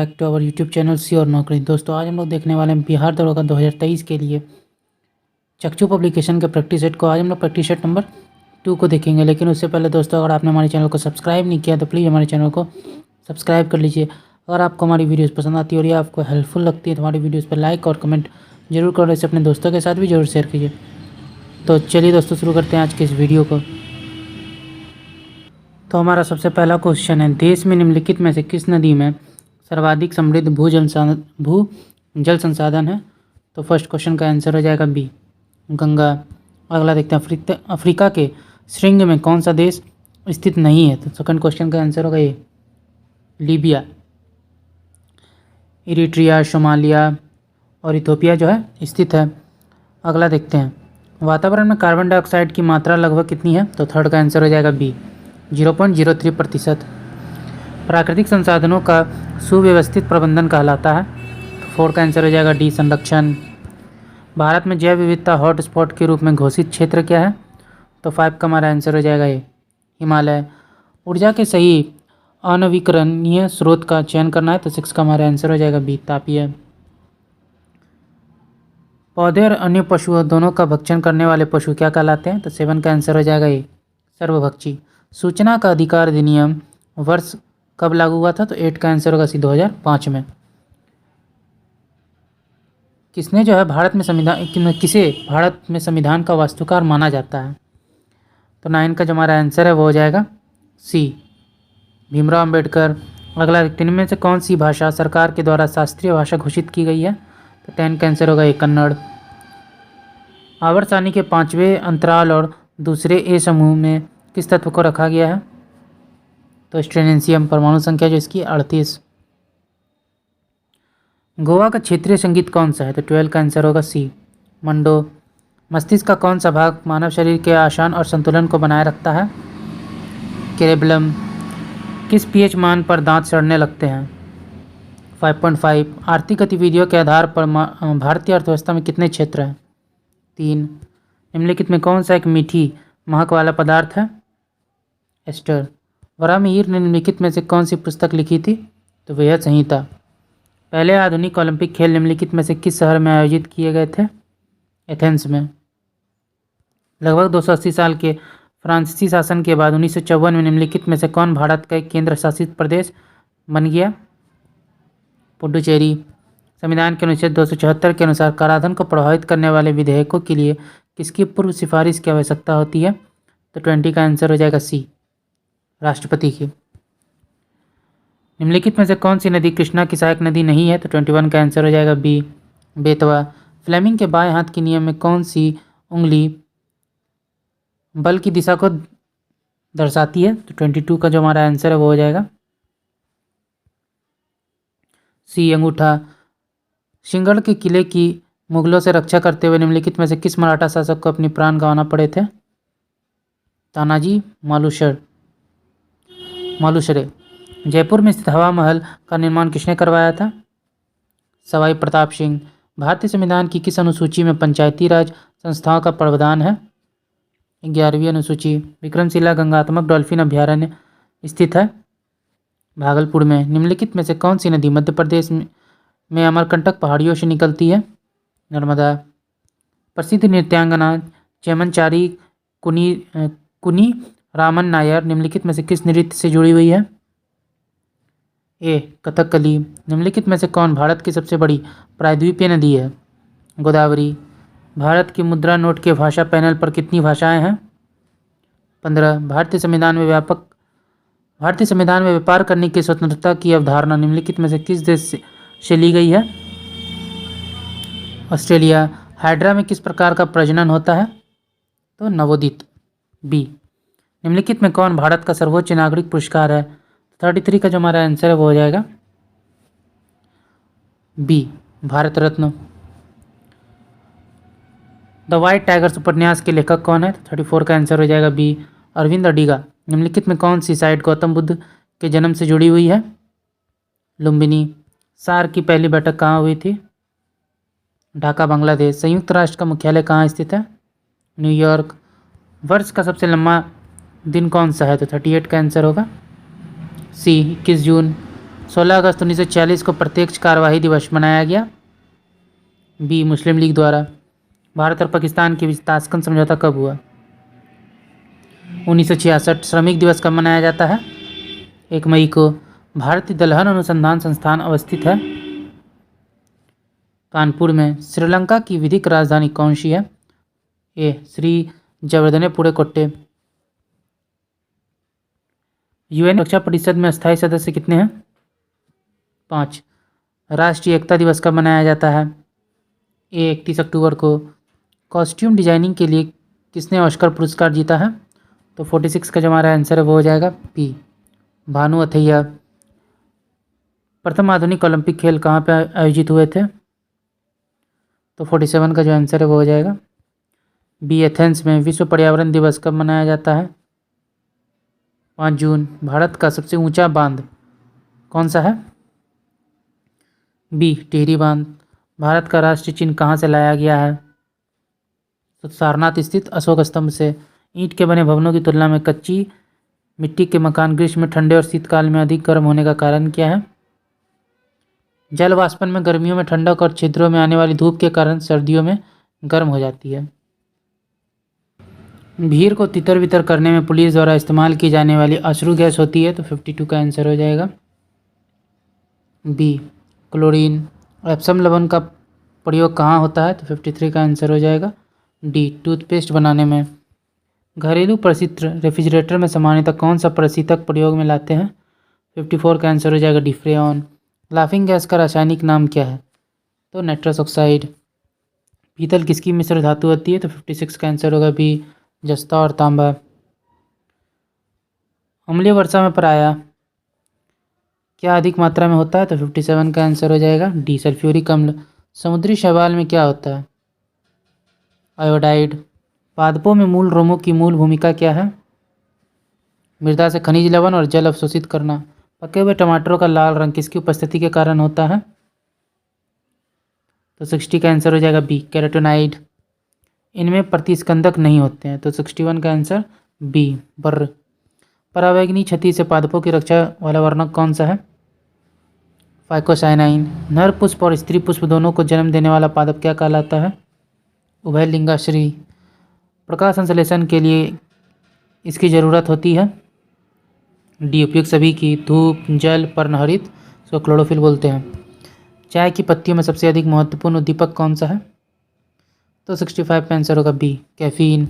Back to our YouTube channel सी और नौकरी। दोस्तों आज हम लोग देखने वाले हैं बिहार दरोगा 2023 के लिए चक्षु पब्लिकेशन के प्रैक्टिस सेट को। आज हम लोग प्रैक्टिस सेट नंबर 2 को देखेंगे, लेकिन उससे पहले दोस्तों अगर आपने हमारे चैनल को सब्सक्राइब नहीं किया तो प्लीज़ हमारे चैनल को सब्सक्राइब कर लीजिए। अगर आपको हमारी वीडियोज़ पसंद आती है और ये आपको हेल्पफुल लगती है तो हमारी वीडियोज़ पर लाइक और कमेंट जरूर करें, इसे अपने दोस्तों के साथ भी जरूर शेयर कीजिए। तो चलिए दोस्तों शुरू करते हैं आज के इस वीडियो को। तो हमारा सबसे पहला क्वेश्चन है, देश में निम्नलिखित में से किस नदी में सर्वाधिक समृद्ध भू जल संसाधन है? तो फर्स्ट क्वेश्चन का आंसर हो जाएगा बी, गंगा। अगला देखते हैं, अफ्रीका के श्रृंग में कौन सा देश स्थित नहीं है? तो सेकंड क्वेश्चन का आंसर होगा ए, लीबिया। इरिट्रिया, सोमालिया और इथोपिया जो है स्थित है। अगला देखते हैं, वातावरण में कार्बन डाइऑक्साइड की मात्रा लगभग कितनी है? तो थर्ड का आंसर हो जाएगा बी, 0.03%। प्राकृतिक संसाधनों का सुव्यवस्थित प्रबंधन कहलाता है। तो फोर्थ का आंसर हो जाएगा डी, संरक्षण। भारत में जैव विविधता हॉटस्पॉट के रूप में घोषित क्षेत्र क्या है? तो 5 का हमारा आंसर हो जाएगा ए, हिमालय। ऊर्जा के सही अनवीकरणीय स्रोत का चयन करना है। तो 6 का हमारा आंसर हो जाएगा बी, तापीय। पौधे और अन्य पशुओं दोनों का भक्षण करने वाले पशु क्या कहलाते हैं? तो 7 का आंसर हो जाएगा ए, सर्वभक्षी। सूचना का अधिकार अधिनियम वर्ष कब लागू हुआ था? तो 8 का आंसर होगा सी, 2005 में। किसे भारत में संविधान का वास्तुकार माना जाता है? तो 9 का जो हमारा आंसर है वो हो जाएगा सी, भीमराव अंबेडकर। अगला, तीन में से कौन सी भाषा सरकार के द्वारा शास्त्रीय भाषा घोषित की गई है? तो 10 का आंसर होगा ए, कन्नड़। आवर्त सारणी के 5वें अंतराल और दूसरे ए समूह में किस तत्व को रखा गया है? तो स्ट्रेनेशियम। परमाणु संख्या जो इसकी 38। गोवा का क्षेत्रीय संगीत कौन सा है? तो 12 का आंसर होगा सी, मंडो। मस्तिष्क का कौन सा भाग मानव शरीर के आसन और संतुलन को बनाए रखता है? कैरेबलम। किस पीएच मान पर दांत सड़ने लगते हैं? 5.5। आर्थिक गतिविधियों के आधार पर भारतीय अर्थव्यवस्था में कितने क्षेत्र हैं? 3। निम्नलिखित में कौन सा एक मीठी महक वाला पदार्थ है? एस्टर। वराहमिहिर ने निम्नलिखित में से कौन सी पुस्तक लिखी थी? तो वह संहिता। पहले आधुनिक ओलंपिक खेल निम्नलिखित में से किस शहर में आयोजित किए गए थे? एथेंस में। लगभग 280 साल के फ्रांसीसी शासन के बाद 1954 में निम्नलिखित में से कौन भारत का एक केंद्र शासित प्रदेश बन गया? पुडुचेरी। संविधान के अनुच्छेद 274 के अनुसार कराधान को प्रभावित करने वाले विधेयकों के लिए किसकी पूर्व सिफारिश की आवश्यकता होती है? तो 20 का आंसर हो जाएगा सी, राष्ट्रपति की। निम्नलिखित में से कौन सी नदी कृष्णा की सहायक नदी नहीं है? तो 21 का आंसर हो जाएगा बी, बेतवा। फ्लेमिंग के बाएं हाथ के नियम में कौन सी उंगली बल की दिशा को दर्शाती है? तो 22 का जो हमारा आंसर है वो हो जाएगा सी, अंगूठा। सिंहगढ़ के किले की मुगलों से रक्षा करते हुए निम्नलिखित में से किस मराठा शासक को अपनी प्राण गंवाना पड़े थे? तानाजी मालुसरे। जयपुर में स्थित हवा महल का निर्माण किसने करवाया था? सवाई प्रताप सिंह। भारतीय संविधान की किस अनुसूची में पंचायती राज संस्थाओं का प्रावधान है? 11वीं अनुसूची। विक्रमशिला गंगात्मक डॉल्फिन अभ्यारण्य स्थित है भागलपुर में। निम्नलिखित में से कौन सी नदी मध्य प्रदेश में अमरकंटक पहाड़ियों से निकलती है? नर्मदा। प्रसिद्ध नृत्यांगना चेमनचारी कुनी रामन नायर निम्नलिखित में से किस नृत्य से जुड़ी हुई है? ए, कथकली। निम्नलिखित में से कौन भारत की सबसे बड़ी प्रायद्वीपीय नदी है? गोदावरी। भारत की मुद्रा नोट के भाषा पैनल पर कितनी भाषाएं हैं? 15। भारतीय संविधान में व्यापार करने की स्वतंत्रता की अवधारणा निम्नलिखित में से किस देश से ली गई है? ऑस्ट्रेलिया। हाइड्रा में किस प्रकार का प्रजनन होता है? तो नवोदित। बी। निम्नलिखित में कौन भारत का सर्वोच्च नागरिक पुरस्कार है? 33 का जो हमारा आंसर है वो हो जाएगा B, Bharat Ratna. The White Tigers उपन्यास के लेखक कौन है? 34 का आंसर हो जाएगा बी, अरविंद अडिगा। निम्नलिखित में कौन सी साइट गौतम बुद्ध के जन्म से जुड़ी हुई है? लुम्बिनी। सार्क की पहली बैठक कहाँ हुई थी? ढाका, बांग्लादेश। संयुक्त राष्ट्र का मुख्यालय कहाँ स्थित है? न्यूयॉर्क। वर्ष का सबसे लंबा दिन कौन सा है? तो 38 का आंसर होगा सी, 21 जून। 16 अगस्त 1946 को प्रत्यक्ष कार्यवाही दिवस मनाया गया। बी मुस्लिम लीग द्वारा। भारत और पाकिस्तान के बीच ताशकंद समझौता कब हुआ? 1966। श्रमिक दिवस कब मनाया जाता है? 1 मई को। भारतीय दलहन अनुसंधान संस्थान अवस्थित है कानपुर में। श्रीलंका की विधिक राजधानी कौन सी है? ए श्री जयवर्धनेपुरे कोट्टे। यूएन सुरक्षा परिषद में अस्थायी सदस्य कितने हैं? 5। राष्ट्रीय एकता दिवस कब मनाया जाता है? ए 31 अक्टूबर को। कॉस्ट्यूम डिजाइनिंग के लिए किसने ऑस्कर पुरस्कार जीता है? तो 46 का जो हमारा आंसर है वो हो जाएगा पी भानु अथैया। प्रथम आधुनिक ओलंपिक खेल कहाँ पे आयोजित हुए थे? तो 47 का जो आंसर है वो हो जाएगा बी एथेंस में। विश्व पर्यावरण दिवस कब मनाया जाता है? 5 जून। भारत का सबसे ऊंचा बांध कौन सा है? बी टिहरी बांध। भारत का राष्ट्रीय चिन्ह कहाँ से लाया गया है? तो सारनाथ स्थित अशोक स्तंभ से। ईंट के बने भवनों की तुलना में कच्ची मिट्टी के मकान ग्रीष्म में ठंडे और शीतकाल में अधिक गर्म होने का कारण क्या है? जल वाष्पन में गर्मियों में ठंडक और छिद्रों में आने वाली धूप के कारण सर्दियों में गर्म हो जाती है। भीड़ को तितर बितर करने में पुलिस द्वारा इस्तेमाल की जाने वाली अश्रु गैस होती है। तो 52 का आंसर हो जाएगा बी क्लोरीन। एप्सम लवण का प्रयोग कहाँ होता है? तो 53 का आंसर हो जाएगा डी टूथपेस्ट बनाने में। घरेलू प्रशीतक रेफ्रिजरेटर में सामान्यतः कौन सा प्रशीतक प्रयोग में लाते हैं? 54 का आंसर हो जाएगा डी फ्रेऑन। लाफिंग गैस का रासायनिक नाम क्या है? तो नाइट्रस ऑक्साइड। पीतल किसकी मिश्र धातु होती है? तो 56 का आंसर होगा बी जस्ता और तांबा। अम्लीय वर्षा में प्रायः क्या अधिक मात्रा में होता है? तो 57 का आंसर हो जाएगा डी सल्फ्यूरिक अम्ल। समुद्री शैवाल में क्या होता है? आयोडाइड। पादपों में मूल रोमों की मूल भूमिका क्या है? मृदा से खनिज लवण और जल अवशोषित करना। पके हुए टमाटरों का लाल रंग किसकी उपस्थिति के कारण होता है? तो 60 का आंसर हो जाएगा बी कैरोटीनॉइड। इनमें प्रतिस्कंदक नहीं होते हैं। तो 61 का आंसर बी बर्र। परावैंगनी क्षति से पादपों की रक्षा वाला वर्णक कौन सा है? फाइकोसाइनाइन। नर पुष्प और स्त्री पुष्प दोनों को जन्म देने वाला पादप क्या कहलाता है? उभयलिंगाश्री। प्रकाश संश्लेषण के लिए इसकी ज़रूरत होती है? डी उपयुक्त सभी की। धूप, जल, पर्णहरित, इसको क्लोरोफिल बोलते हैं। चाय की पत्तियों में सबसे अधिक महत्वपूर्ण उद्दीपक कौन सा है? तो 65 का आंसर होगा बी कैफीन।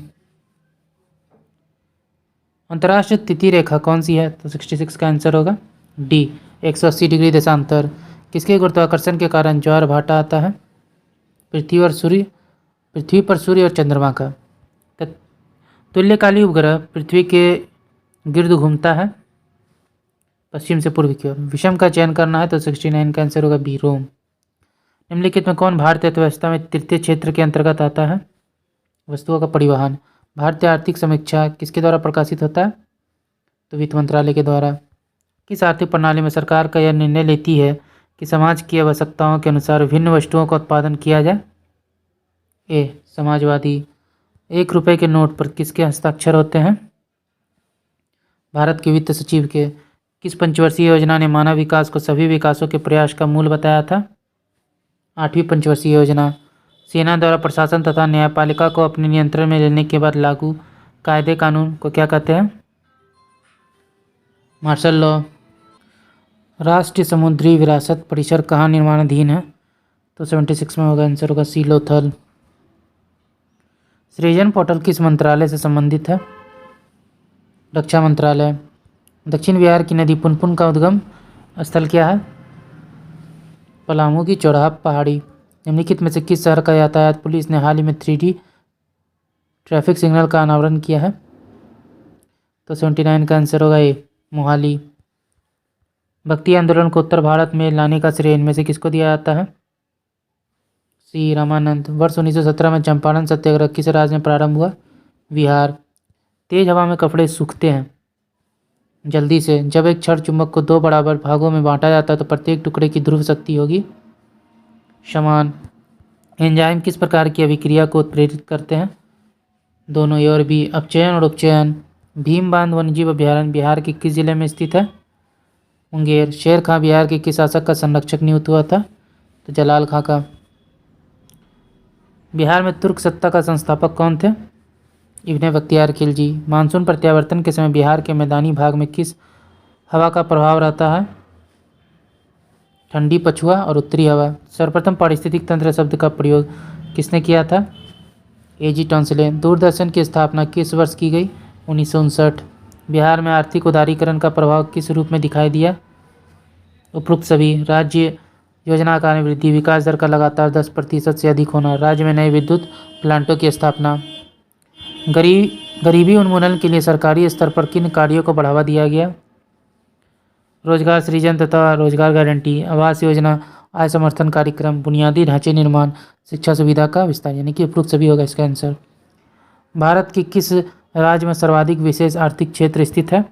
अंतर्राष्ट्रीय तिथि रेखा कौन सी है? तो 66 का आंसर होगा डी 180 डिग्री देशांतर। किसके गुरुत्वाकर्षण के कारण ज्वार भाटा आता है? पृथ्वी पर सूर्य और चंद्रमा का। तुल्यकाली उपग्रह पृथ्वी के गिर्द घूमता है पश्चिम से पूर्व की ओर। विषम का चयन करना है तो 69 का आंसर होगा बी रोम। निम्नलिखित में कौन भारतीय अर्थव्यवस्था में तृतीय क्षेत्र के अंतर्गत आता है? वस्तुओं का परिवहन। भारतीय आर्थिक समीक्षा किसके द्वारा प्रकाशित होता है? तो वित्त मंत्रालय के द्वारा। किस आर्थिक प्रणाली में सरकार का यह निर्णय लेती है कि समाज की आवश्यकताओं के अनुसार विभिन्न वस्तुओं का उत्पादन किया जाए? ए समाजवादी। 1 रुपये के नोट पर किसके हस्ताक्षर होते हैं? भारत के वित्त सचिव के। किस पंचवर्षीय योजना ने मानव विकास को सभी विकासों के प्रयास का मूल बताया था? 8वीं पंचवर्षीय योजना। सेना द्वारा प्रशासन तथा न्यायपालिका को अपने नियंत्रण में लेने के बाद लागू कायदे कानून को क्या कहते हैं? Martial law. राष्ट्रीय समुद्री विरासत परिसर कहाँ निर्माणाधीन है? तो 76 में होगा आंसर होगा सी लोथल। सृजन पोर्टल किस मंत्रालय से संबंधित है? रक्षा मंत्रालय। दक्षिण बिहार की नदी पुनपुन का उद्गम स्थल क्या है? पलामू की चौराहा पहाड़ी। निम्नलिखित में से किस शहर का यातायात पुलिस ने हाल ही में 3D ट्रैफिक सिग्नल का अनावरण किया है? तो 79 का आंसर होगा ए मोहाली। भक्ति आंदोलन को उत्तर भारत में लाने का श्रेय इनमें से किसको दिया जाता है? सी रामानंद। वर्ष 1917 में चंपारण सत्याग्रह किस राज्य में प्रारंभ हुआ? बिहार। तेज हवा में कपड़े सूखते हैं जल्दी से। जब एक क्षण चुंबक को 2 बराबर भागों में बांटा जाता है तो प्रत्येक टुकड़े की ध्रुव शक्ति होगी समान। एंजाइम किस प्रकार की अभिक्रिया को उत्प्रेरित करते हैं? दोनों ए और बी, अपचयन और उपचयन। भीम बांध वन्यजीव अभयारण्य बिहार के किस जिले में स्थित है? मुंगेर। शेर खां बिहार के किस शासक का संरक्षक नियुक्त हुआ था? तो जलाल खां का। बिहार में तुर्क सत्ता का संस्थापक कौन थे? इब्ने बख्तियार खिलजी। मानसून प्रत्यावर्तन के समय बिहार के मैदानी भाग में किस हवा का प्रभाव रहता है? ठंडी पछुआ और उत्तरी हवा। सर्वप्रथम पारिस्थितिक तंत्र शब्द का प्रयोग किसने किया था? एजी टॉन्सले। दूरदर्शन की स्थापना किस वर्ष की गई? 1959। बिहार में आर्थिक उदारीकरण का प्रभाव किस रूप में दिखाई दिया? उपरोक्त सभी। राज्य योजना का वृद्धि, विकास दर का लगातार 10% से अधिक होना, राज्य में नए विद्युत प्लांटों की स्थापना। गरीबी उन्मूलन के लिए सरकारी स्तर पर किन कार्यों को बढ़ावा दिया गया? रोजगार सृजन तथा रोजगार गारंटी, आवास योजना, आय समर्थन कार्यक्रम, बुनियादी ढांचे निर्माण, शिक्षा सुविधा का विस्तार, यानी कि उपरोक्त सभी होगा इसका आंसर। भारत के किस राज्य में सर्वाधिक विशेष आर्थिक क्षेत्र स्थित है?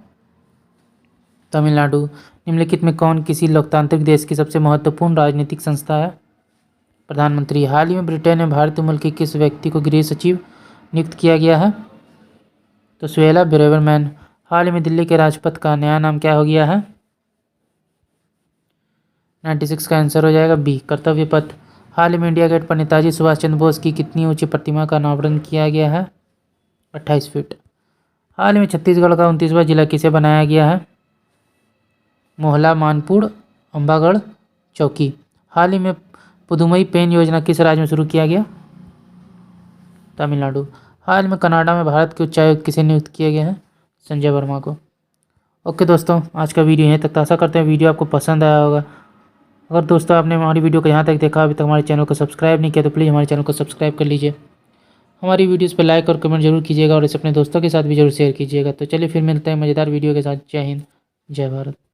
तमिलनाडु। निम्नलिखित में कौन किसी लोकतांत्रिक देश की सबसे महत्वपूर्ण राजनीतिक संस्था है? प्रधानमंत्री। हाल ही में ब्रिटेन में भारतीय मूल के किस व्यक्ति को गृह सचिव नियुक्त किया गया है? तो सुहेला ब्रेवरमैन। हाल ही में दिल्ली के राजपथ का नया नाम क्या हो गया है? 96 का आंसर हो जाएगा बी, कर्तव्य पथ। हाल ही में इंडिया गेट पर नेताजी सुभाष चंद्र बोस की कितनी ऊंची प्रतिमा का अनावरण किया गया है? 28 फीट। हाल ही में छत्तीसगढ़ का 29वां जिला किसे बनाया गया है? मोहला, मानपुर, अंबागढ़, चौकी। हाल ही में पुदुमई पेन योजना किस राज्य में शुरू किया गया? तमिलनाडु। हाल में कनाडा में भारत के उच्चायुक्त किसे नियुक्त किए गए हैं? संजय वर्मा को। ओके दोस्तों, आज का वीडियो यहीं तक। आशा करते हैं वीडियो आपको पसंद आया होगा। अगर दोस्तों आपने हमारी वीडियो को यहाँ तक देखा, अभी तक हमारे चैनल को सब्सक्राइब नहीं किया तो प्लीज़ हमारे चैनल को सब्सक्राइब कर लीजिए। हमारी वीडियोस पे लाइक और कमेंट जरूर कीजिएगा और इसे अपने दोस्तों के साथ भी जरूर शेयर कीजिएगा। तो चलिए फिर मिलते हैं मज़ेदार वीडियो के साथ। जय हिंद, जय भारत।